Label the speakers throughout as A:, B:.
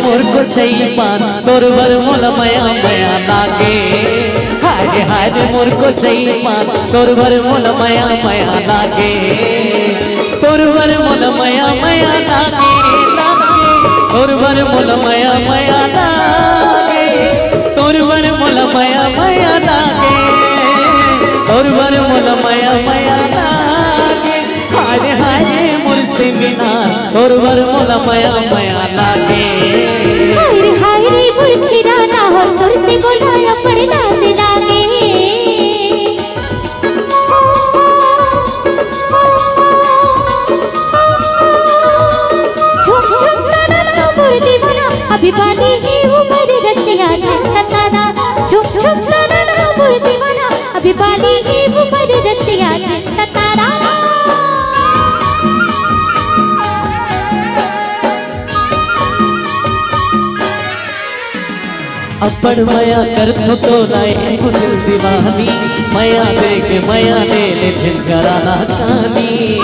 A: मोर को चाहिए पान तोर बर मोला मया मया लागे। हाय हाय मोर को चाहिए पान तोर बर मोला मया मया लागे। तोर बर मोला मया मया लागे तोर बर मोला मया मया लागे। तोर बर मोला मया मया लागे तोर बर मोला मया मया लागे। हाय हाय मोर से बिना तोर बर मोला मया मया लागे।
B: हाय रे बुरखिरा ना हो तोर से बोलाया पड़े नाच लागे। झुम झुम ताना ना मोर दीवाना अभी बानी ही उम्र रसिया सताना। झुम झुम ताना ना मोर दीवाना अभी बानी ही उम्र रसिया सताना।
A: अपन मया कर तो लाए दिल दीवानी मया देख मया ले ले झिलकराना कहानी।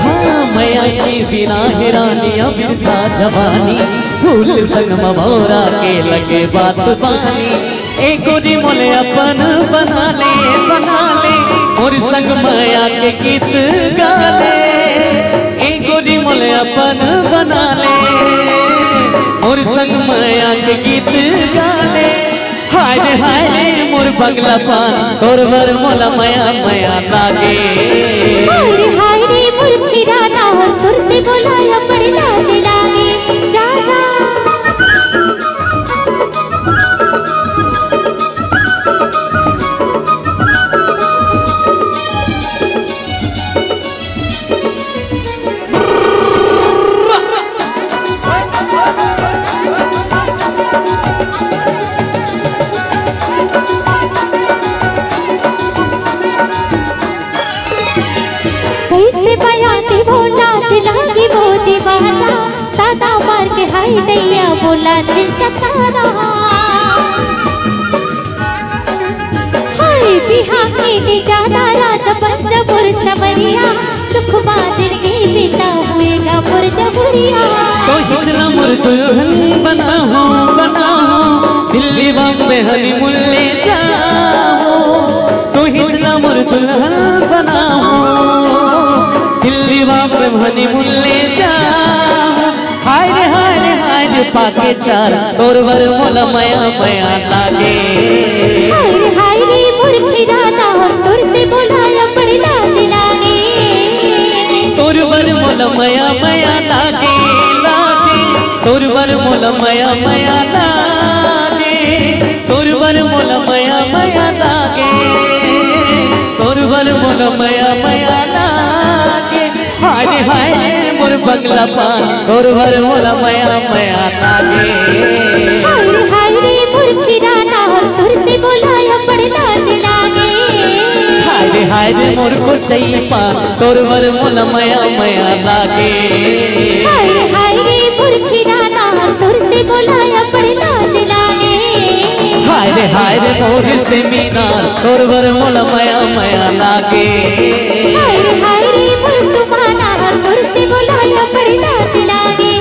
A: हाँ मया की बिना हिरानी अब था जवानी फूल संग मभौरा के लगे बात बानी। एक गोरी मोले अपन बना ले और संग मया के गीत गा ले। एक गोरी मोले अपन बना ले और संग माया के गीत गाले। हाय हाय मोर बगला पान तोर बर मोला मया मया लागे।
B: हाय रे मोर खीरा ना हो तोर से बोलाया पड़े नाच लागे। जा जा हाय दैया बोला सतारा। हाय बिहा के ले जाना राजा बच्चा मोर सवरिया सुख जिंदगी बिता हुएगा मोर जबुरिया।
A: तो हिचला मोर दुल्हन बनाओ दिल्ली बॉम्बे हनीमून ले जाओ। तो हिचला मोर दुल्हन बनाओ दिल्ली बॉम्बे हनीमून ले जाओ। हाय रे पाके चार तोर बर मोला मया मया लागे।
B: हाय रे बुरखिरा ना हो तोर से बोलाया पड़े नाच लागे।
A: तोर बर मोला मया मया लागे तोर बर मोला मया मया लागे। तोर बर मोला मया मया लागे तोर बर मोला मया मया लागे। हाय हाय मोर बगला पान तोर बर मोला मया मया लागे।
B: हाय रे बुरखिरा ना हो तोर से बोलाया पड़े नाच लागे।
A: हाय रे मोर को चाहिए पान तोर बर मोला मया मया लागे।
B: हाय रे बुरखिरा ना हो तोर से बोलाया पड़े नाच लागे।
A: हाय रे मोर से मीना तोर बर मोला मया मया लागे।
B: हाय रे मोर तुम्हारा तोर से बोलाया पड़े नाच लागे।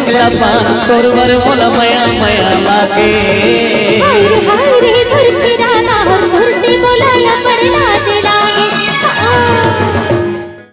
A: बांगला पान तोर बर मोला माया माया लागे